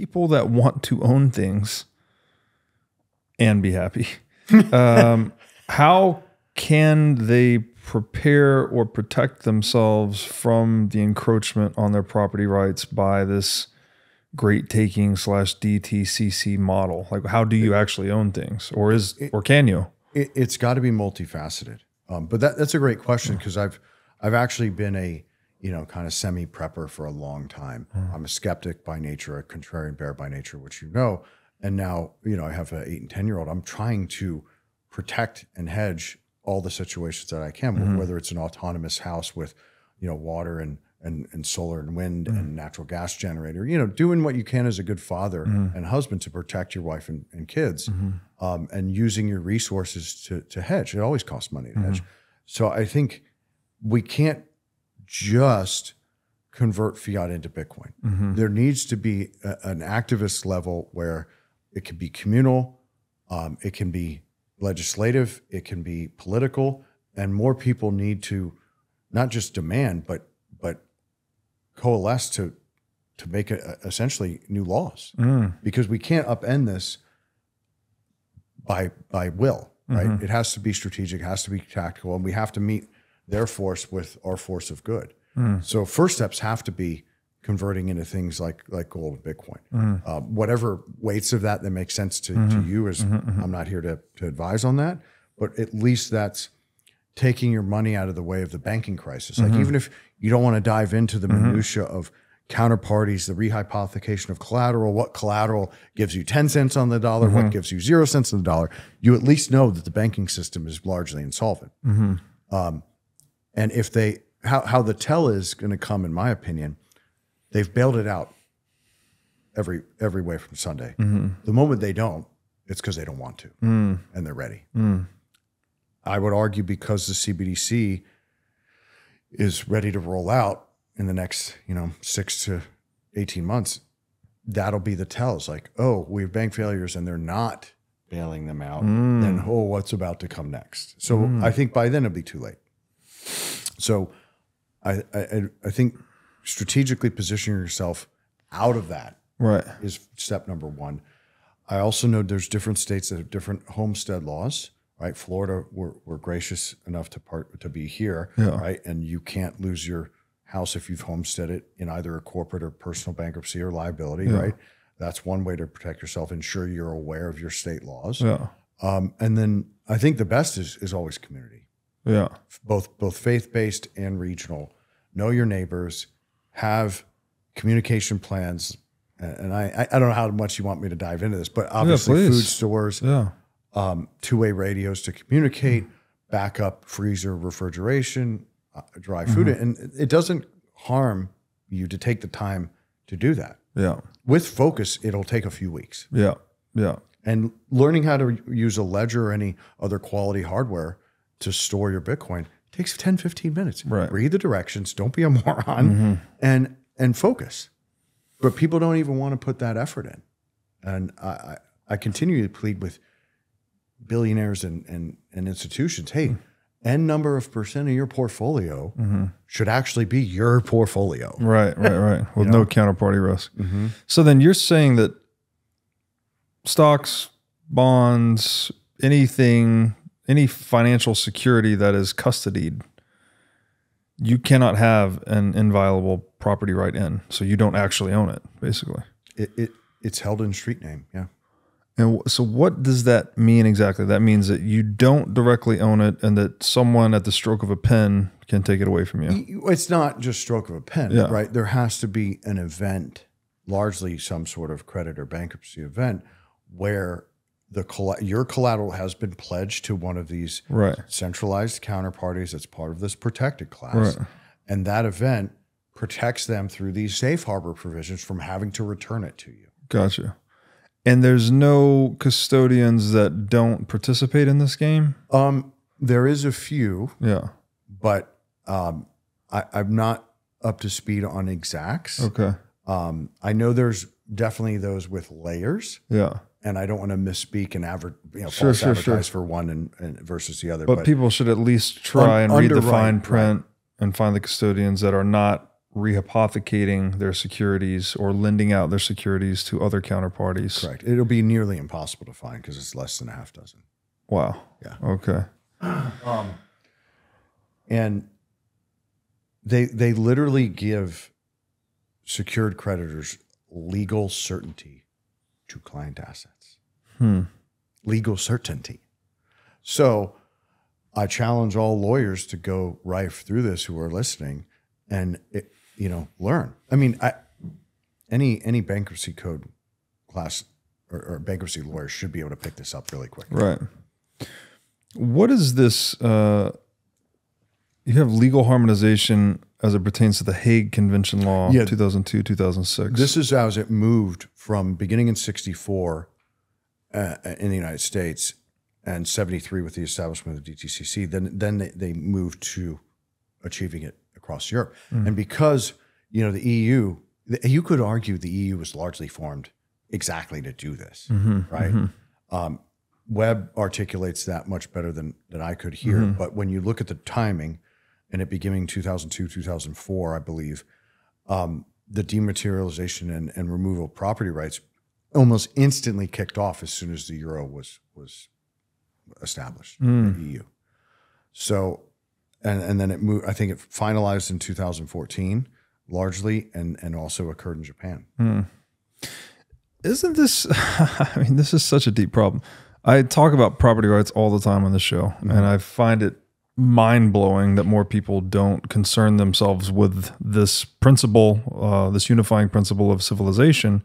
people that want to own things and be happy, how can they prepare or protect themselves from the encroachment on their property rights by this great taking / DTCC model? Like, how do you actually own things, or can you? It's got to be multifaceted. But that's a great question, because I've actually been a kind of semi-prepper for a long time. I'm a skeptic by nature, a contrarian bear by nature, which and now I have an 8 and 10-year-old. I'm trying to protect and hedge all the situations that I can, whether it's an autonomous house with water and solar and wind and natural gas generator, doing what you can as a good father and husband to protect your wife and kids, and using your resources to hedge. It always costs money to hedge. So I think we can't just convert fiat into Bitcoin. There needs to be an activist level where it can be communal, it can be legislative, it can be political, and more people need to not just demand, but coalesce to make essentially new laws, because we can't upend this by will, right? It has to be strategic, it has to be tactical, and we have to meet their force with our force of good. So first steps have to be converting into things like gold and Bitcoin. Whatever weights of that make sense to you is, I'm not here to advise on that, but at least that's taking your money out of the way of the banking crisis. Like, even if you don't want to dive into the minutia of counterparties, the rehypothecation of collateral, what collateral gives you 10 cents on the dollar, what gives you 0 cents on the dollar, you at least know that the banking system is largely insolvent. And if how the tell is going to come, in my opinion, they've bailed it out every way from Sunday. The moment they don't, it's because they don't want to, and they're ready. I would argue because the CBDC is ready to roll out in the next 6 to 18 months, that'll be the tell. It's like, oh, we have bank failures and they're not bailing them out. Then, what's about to come next? So I think by then it'll be too late. So I think strategically positioning yourself out of that is step number one. I also know there's different states that have different homestead laws, right? Florida, we're gracious enough to be here, right? And you can't lose your house if you've homesteaded in either a corporate or personal bankruptcy or liability, right? That's one way to protect yourself, ensure you're aware of your state laws. And then I think the best is always community. Both faith-based and regional. Know your neighbors, have communication plans. And I don't know how much you want me to dive into this, but obviously food stores, two-way radios to communicate, backup freezer, refrigeration, dry food. And it doesn't harm you to take the time to do that. With focus, it'll take a few weeks. And learning how to use a ledger or any other quality hardware to store your Bitcoin takes 10, 15 minutes. Read the directions, don't be a moron, and focus. But people don't even want to put that effort in. And I continue to plead with billionaires and institutions, hey, N number of percent of your portfolio should actually be your portfolio. Right. With no counterparty risk. So then you're saying that stocks, bonds, anything, any financial security that is custodied, you cannot have an inviolable property right in. So you don't actually own it, basically. It's held in street name, And so what does that mean exactly? That means that you don't directly own it and that someone at the stroke of a pen can take it away from you. It's not just stroke of a pen, right? There has to be an event, largely some sort of credit or bankruptcy event, where your collateral has been pledged to one of these centralized counterparties that's part of this protected class. And that event protects them through these safe harbor provisions from having to return it to you. Gotcha. And there's no custodians that don't participate in this game? There is a few. But I'm not up to speed on exacts. I know there's definitely those with layers. And I don't want to misspeak and false advertise for one and versus the other. But people should at least try and read the fine print and find the custodians that are not rehypothecating their securities or lending out their securities to other counterparties. Correct. It'll be nearly impossible to find because it's less than a half dozen. Wow. Yeah. Okay. And they literally give secured creditors legal certainty to client assets. Legal certainty. So I challenge all lawyers to go rife through this who are listening and, learn. I mean, any bankruptcy code class or bankruptcy lawyer should be able to pick this up really quickly. Right. What is this? You have legal harmonization as it pertains to the Hague Convention Law, 2002, 2006. This is as it moved from beginning in 64 in the United States and 73 with the establishment of the DTCC. Then they moved to achieving it across Europe. And because, the EU, you could argue the EU was largely formed exactly to do this, right? Webb articulates that much better than I could hear. But when you look at the timing, and it beginning 2002, 2004, I believe, the dematerialization and removal of property rights almost instantly kicked off as soon as the euro was established in the EU. So, and then it moved. I think it finalized in 2014 largely, and also occurred in Japan. Isn't this? I mean, this is such a deep problem. I talk about property rights all the time on the show, and I find it mind-blowing that more people don't concern themselves with this principle, this unifying principle of civilization,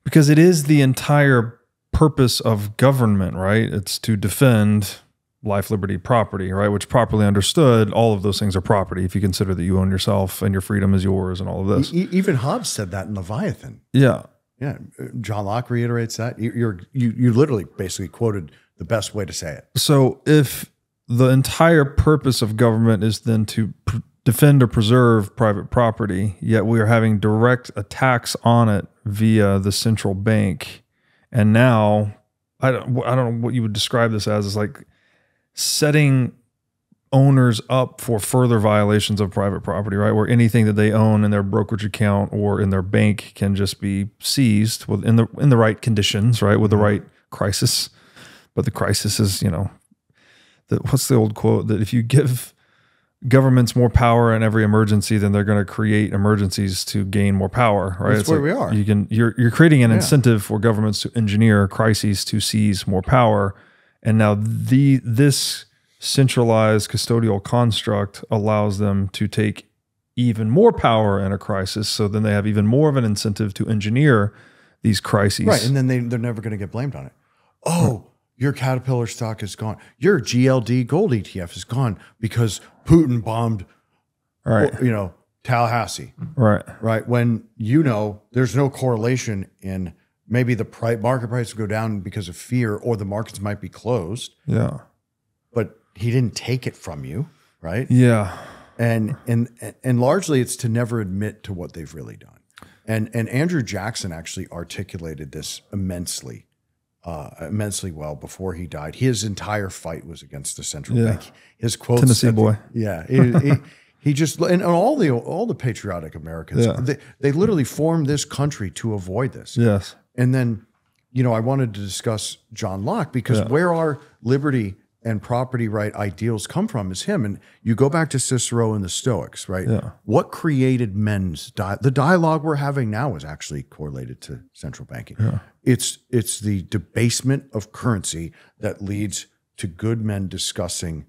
because it is the entire purpose of government, right? It's to defend life, liberty, property, right? Which, properly understood, all of those things are property if you consider that you own yourself and your freedom is yours and all of this. Even Hobbes said that in Leviathan. Yeah. Yeah. John Locke reiterates that. You literally basically quoted the best way to say it. So if the entire purpose of government is then to defend or preserve private property, yet we are having direct attacks on it via the central bank. And now, I don't know what you would describe this as. It's like setting owners up for further violations of private property, right? Where anything that they own in their brokerage account or in their bank can just be seized in the right conditions, right? With the right crisis. But the crisis is, what's the old quote? That if you give governments more power in every emergency, then they're going to create emergencies to gain more power, right? That's where we are. You're creating an incentive for governments to engineer crises to seize more power. And now this centralized custodial construct allows them to take even more power in a crisis. So then they have even more of an incentive to engineer these crises. Right. And then they're never going to get blamed on it. Oh, your Caterpillar stock is gone. Your GLD gold ETF is gone because Putin bombed, Tallahassee. Right. Right. When, there's no correlation in maybe the market price will go down because of fear or the markets might be closed. Yeah. But he didn't take it from you. Right. Yeah. And largely it's to never admit to what they've really done. And Andrew Jackson actually articulated this immensely well before he died. His entire fight was against the central bank. His quotes, Tennessee boy. He just, and all the patriotic Americans, they literally formed this country to avoid this. Yes. And then, I wanted to discuss John Locke because where our liberty and property right ideals come from is him. And you go back to Cicero and the Stoics, right? Yeah. What created the dialogue we're having now is actually correlated to central banking. Yeah. It's the debasement of currency that leads to good men discussing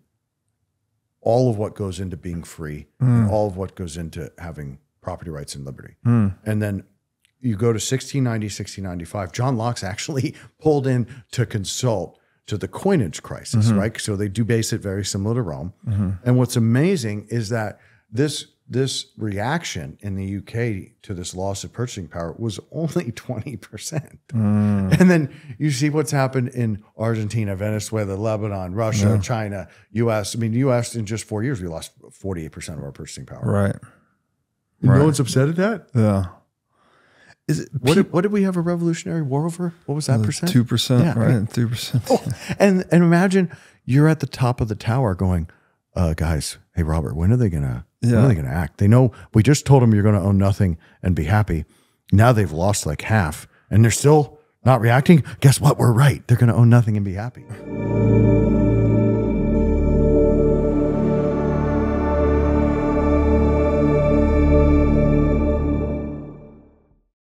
all of what goes into being free, and all of what goes into having property rights and liberty. And then you go to 1690, 1695, John Locke's actually pulled in to consult to the coinage crisis, right? So they do base it very similar to Rome. And what's amazing is that this reaction in the UK to this loss of purchasing power was only 20%. And then you see what's happened in Argentina, Venezuela, Lebanon, Russia, China, US. I mean, the US in just 4 years, we lost 48% of our purchasing power. Right. No one's upset at that? Yeah. Is it, what did we have a revolutionary war over? What was that percent? 2%, right? 3%. Oh, and imagine you're at the top of the tower going, guys, hey Robert, when are they gonna act? They know we just told them you're gonna own nothing and be happy. Now they've lost like half and they're still not reacting. Guess what? We're right. They're gonna own nothing and be happy.